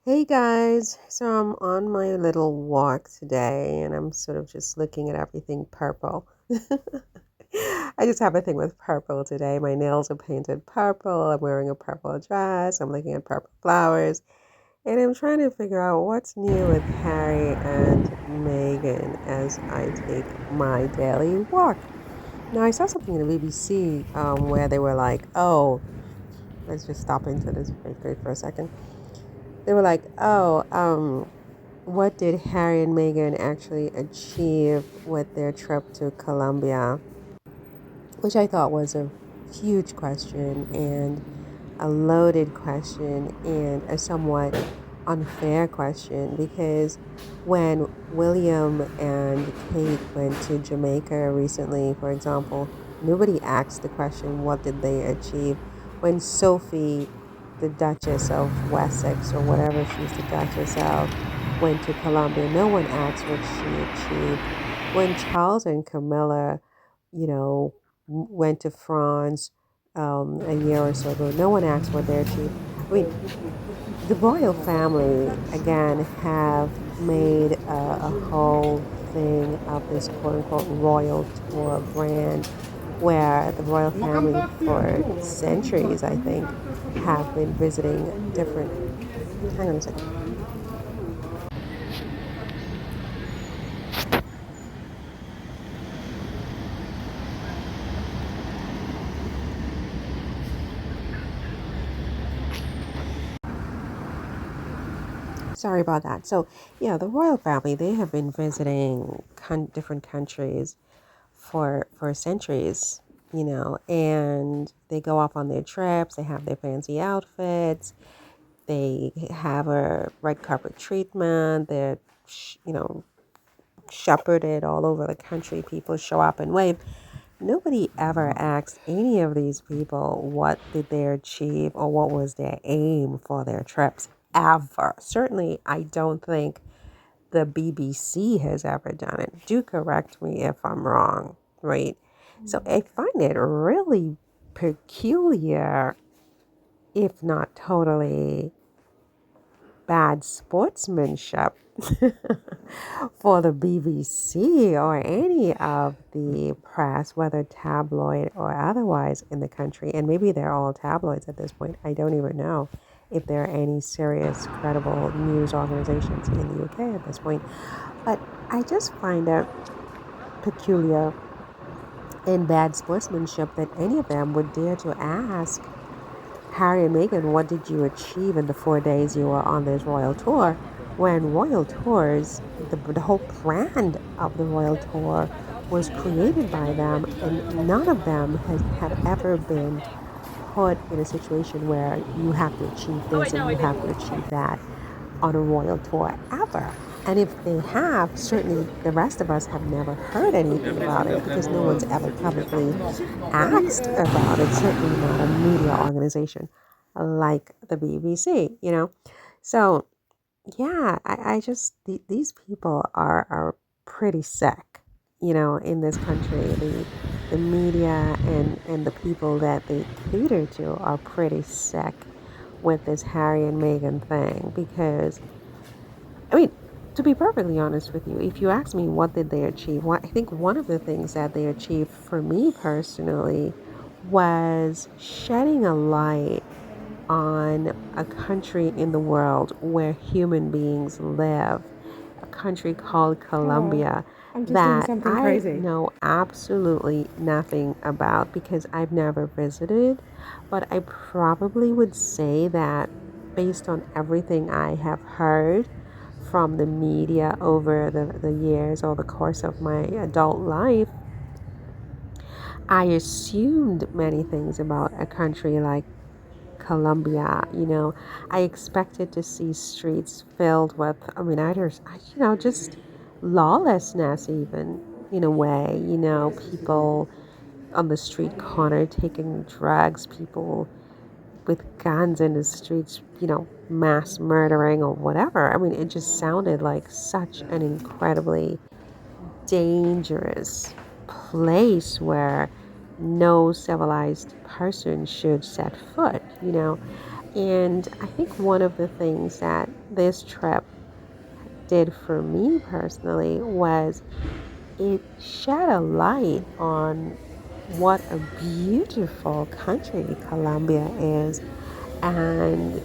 Hey guys, so I'm on my little walk today and I'm sort of just looking at everything purple. I just have a thing with purple today. My nails are painted purple. I'm wearing a purple dress. I'm looking at purple flowers. And I'm trying to figure out what's new with Harry and Meghan as I take my daily walk. Now, I saw something in the BBC where they were like, oh, let's just stop into this bakery for a second. They were like, oh, what did Harry and Meghan actually achieve with their trip to Colombia? Which I thought was a huge question and a loaded question and a somewhat unfair question because when William and Kate went to Jamaica recently, for example, nobody asked the question, what did they achieve? When Sophie, the Duchess of Wessex or whatever she's the Duchess of, went to Colombia, no one asked what she achieved. When Charles and Camilla, you know, went to France a year or so ago, no one asked what they achieved. I mean, the royal family, again, have made a whole thing of this quote unquote royal tour brand where the royal family for centuries, I think, have been visiting different. Hang on a second. Sorry about that. So, yeah, the royal family, they have been visiting different countries for centuries, and they go off on their trips, they have their fancy outfits, they have a red carpet treatment, they're, shepherded all over the country. People show up and wave. Nobody ever asked any of these people what did they achieve or what was their aim for their trips, ever. Certainly, I don't think the BBC has ever done it. Do correct me if I'm wrong, right? So I find it really peculiar, if not totally bad sportsmanship for the BBC or any of the press, whether tabloid or otherwise in the country. And maybe they're all tabloids at this point. I don't even know if there are any serious, credible news organizations in the UK at this point. But I just find it peculiar and bad sportsmanship that any of them would dare to ask Harry and Meghan, what did you achieve in the 4 days you were on this royal tour? When royal tours, the whole brand of the royal tour was created by them, and none of them have ever been put in a situation where you have to achieve this and you have to achieve that on a royal tour ever. And if they have, certainly the rest of us have never heard anything about it because no one's ever publicly asked about it, certainly not a media organization like the BBC. So, yeah, I just, these people are pretty sick, in this country. The media and the people that they cater to are pretty sick with this Harry and Meghan thing because, I mean, to be perfectly honest with you, if you ask me what did they achieve, I think one of the things that they achieved for me personally was shedding a light on a country in the world where human beings live, a country called Colombia that I crazy. Know absolutely nothing about because I've never visited, but I probably would say that based on everything I have heard from the media over the years or the course of my adult life, I assumed many things about a country like Colombia. I expected to see streets filled with, just lawlessness, even in a way, people on the street corner taking drugs, people with guns in the streets, mass murdering or whatever. I mean, it just sounded like such an incredibly dangerous place where no civilized person should set foot. And I think one of the things that this trip did for me personally was it shed a light on what a beautiful country Colombia is and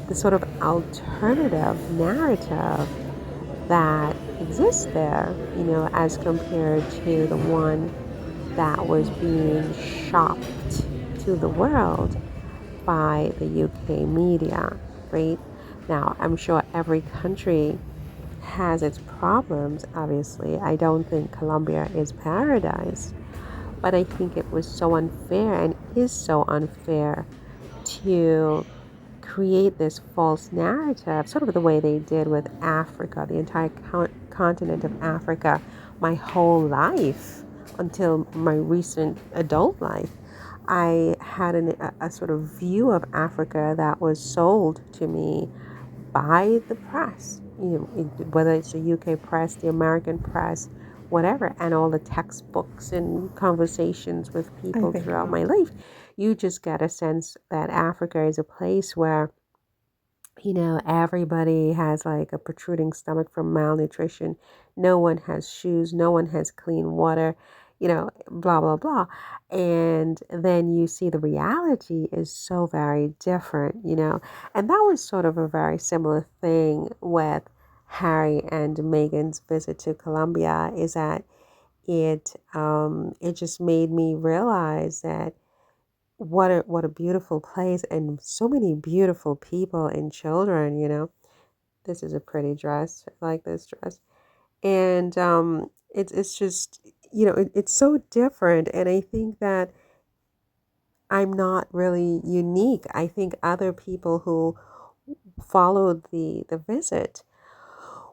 the sort of alternative narrative that exists there, as compared to the one that was being shopped to the world by the UK media, right? Now, I'm sure every country has its problems, obviously. I don't think Colombia is paradise, but I think it was so unfair and is so unfair to create this false narrative, sort of the way they did with Africa, the entire continent of Africa, my whole life until my recent adult life. I had a sort of view of Africa that was sold to me by the press, whether it's the UK press, the American press, whatever, and all the textbooks and conversations with people throughout my life. You just get a sense that Africa is a place where everybody has like a protruding stomach from malnutrition. No one has shoes. No one has clean water, blah, blah, blah. And then you see the reality is so very different. And that was sort of a very similar thing with Harry and Meghan's visit to Colombia, is that it just made me realize that what a beautiful place and so many beautiful people and children. This is a pretty dress. I like this dress. And it's just it's so different, and I think that I'm not really unique. I think other people who followed the visit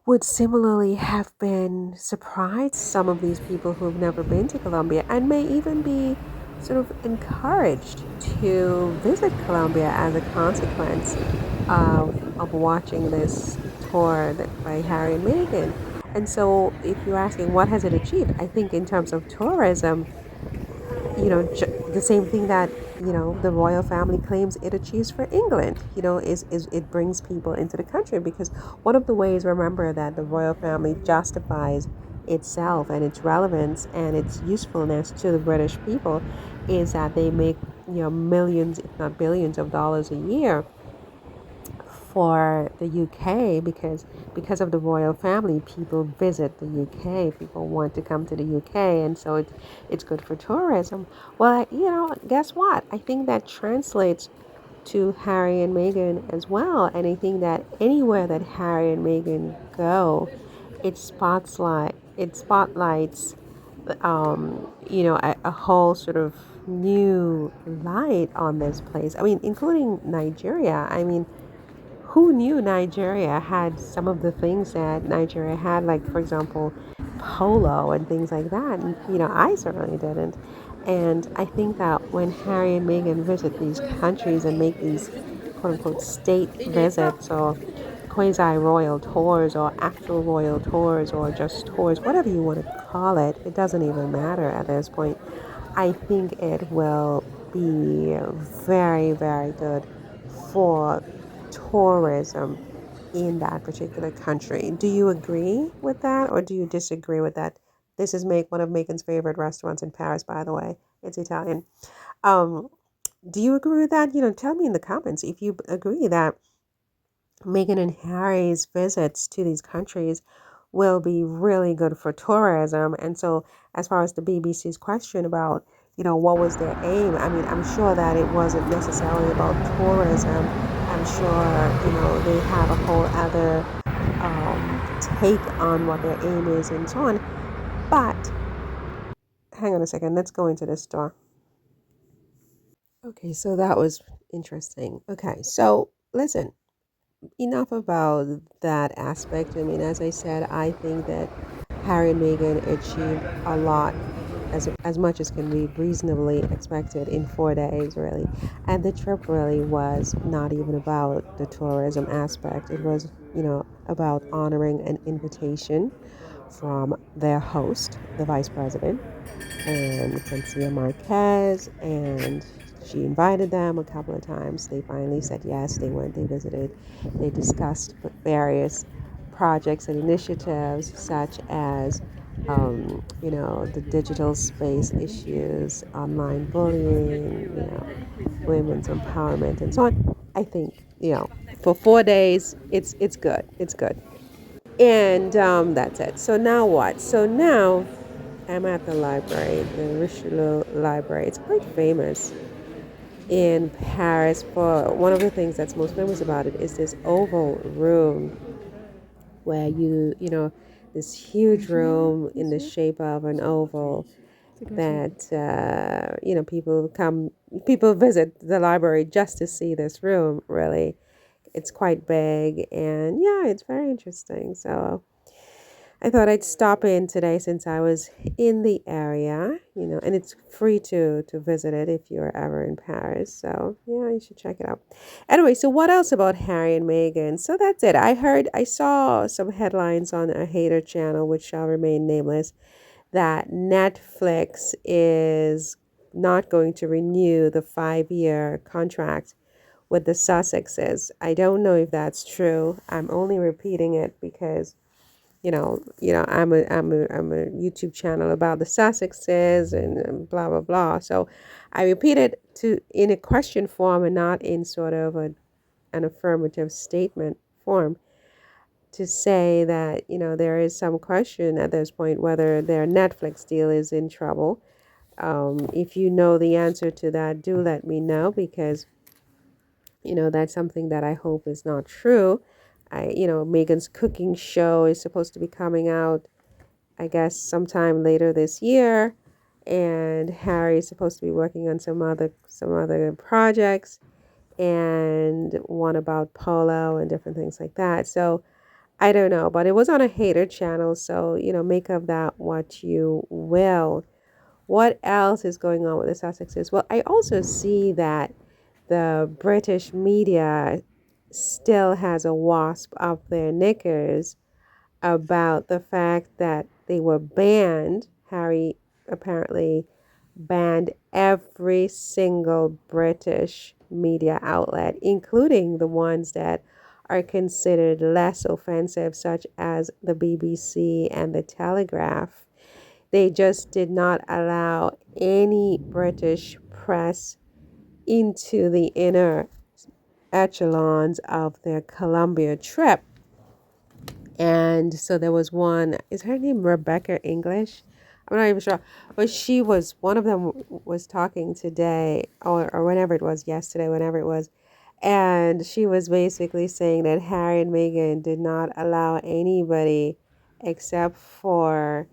would similarly have been surprised, some of these people who have never been to Colombia, and may even be sort of encouraged to visit Colombia as a consequence of watching this tour by Harry and Meghan. And so if you're asking what has it achieved, I think in terms of tourism, the same thing that the royal family claims it achieves for England, is it brings people into the country, because one of the ways, remember, that the royal family justifies itself and its relevance and its usefulness to the British people is that they make millions, if not billions, of dollars a year for the UK, because of the royal family. People visit the UK. People want to come to the UK, and so it's good for tourism. Well, guess what? I think that translates to Harry and Meghan as well. And I think that anywhere that Harry and Meghan go, it spotlights a whole sort of new light on this place. I mean, including Nigeria. I mean, who knew Nigeria had some of the things that Nigeria had, like, for example, polo and things like that? And, I certainly didn't. And I think that when Harry and Meghan visit these countries and make these quote unquote state visits, or quasi royal tours, or actual royal tours, or just tours, whatever you want to call it, it doesn't even matter at this point. I think it will be very, very good for tourism in that particular country. Do you agree with that, or do you disagree with that? This is one of Megan's favorite restaurants in Paris, by the way. It's Italian. Um, do you agree with that? Tell me in the comments if you agree that Meghan and Harry's visits to these countries will be really good for tourism. And so, as far as the BBC's question about, what was their aim? I mean, I'm sure that it wasn't necessarily about tourism. I'm sure, they have a whole other take on what their aim is and so on. But hang on a second, let's go into this store. Okay, so that was interesting. Okay, so listen, enough about that aspect. I mean, as I said, I think that Harry and Meghan achieved a lot, as much as can be reasonably expected, in 4 days, really. And the trip really was not even about the tourism aspect. It was, about honoring an invitation from their host, the vice president, and Francia Marquez, and She invited them a couple of times. They finally said yes. They went, they visited, they discussed various projects and initiatives such as the digital space issues, online bullying, women's empowerment, and so on. I think, for 4 days, it's good. It's good. And that's it. So now what? So now I'm at the library, the Richelieu Library. It's quite famous in Paris. For one of the things that's most famous about it is this oval room where this huge room in the shape of an oval that people visit the library just to see this room. Really, it's quite big, and yeah, it's very interesting. So I thought I'd stop in today since I was in the area, and it's free to visit it if you're ever in Paris. So yeah, you should check it out. Anyway, so what else about Harry and Meghan? So that's it. I saw some headlines on a hater channel, which shall remain nameless, that Netflix is not going to renew the 5-year contract with the Sussexes. I don't know if that's true. I'm only repeating it because I'm a YouTube channel about the Sussexes and blah blah blah. So I repeat it in a question form and not in sort of an affirmative statement form to say that there is some question at this point whether their Netflix deal is in trouble. If you know the answer to that, do let me know, because that's something that I hope is not true. Megan's cooking show is supposed to be coming out, I guess, sometime later this year, and Harry is supposed to be working on some other projects, and one about polo and different things like that. So I don't know, but it was on a hater channel, so make of that what you will. What else is going on with the Sussexes? Well, I also see that the British media still has a wasp up their knickers about the fact that they were banned. Harry apparently banned every single British media outlet, including the ones that are considered less offensive, such as the BBC and the Telegraph. They just did not allow any British press into the inner echelons of their Colombia trip. And so there was one, is her name Rebecca English? I'm not even sure. But one of them was talking today, or whenever it was, yesterday, whenever it was. And she was basically saying that Harry and Meghan did not allow anybody except for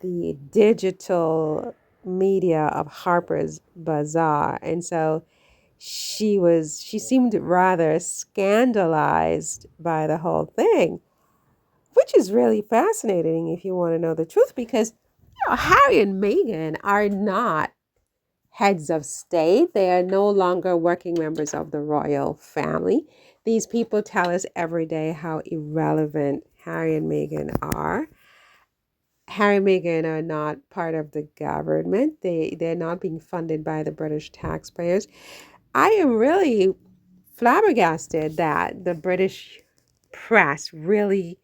the digital media of Harper's Bazaar. And so she seemed rather scandalized by the whole thing, which is really fascinating if you want to know the truth, because Harry and Meghan are not heads of state. They are no longer working members of the royal family. These people tell us every day how irrelevant Harry and Meghan are. Harry and Meghan are not part of the government. They're not being funded by the British taxpayers. I am really flabbergasted that the British press really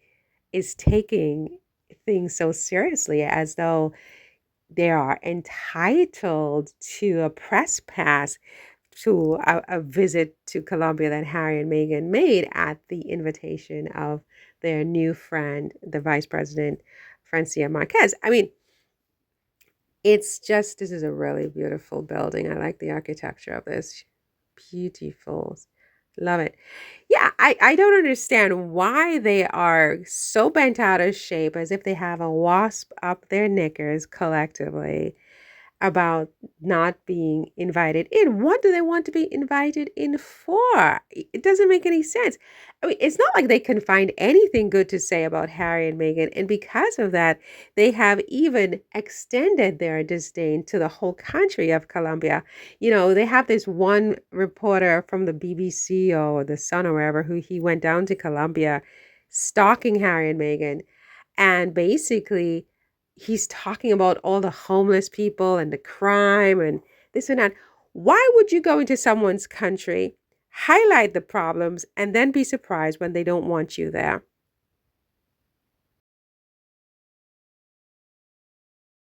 is taking things so seriously, as though they are entitled to a press pass to a visit to Colombia that Harry and Meghan made at the invitation of their new friend, the Vice President, Francia Marquez. I mean, this is a really beautiful building. I like the architecture of this. Beautiful. Love it. Yeah, I don't understand why they are so bent out of shape, as if they have a wasp up their knickers collectively, about not being invited in. What do they want to be invited in for? It doesn't make any sense. I mean, it's not like they can find anything good to say about Harry and Meghan. And because of that, they have even extended their disdain to the whole country of Colombia. They have this one reporter from the BBC or the Sun or wherever, who he went down to Colombia stalking Harry and Meghan. And basically, he's talking about all the homeless people and the crime and this and that. Why would you go into someone's country, highlight the problems, and then be surprised when they don't want you there?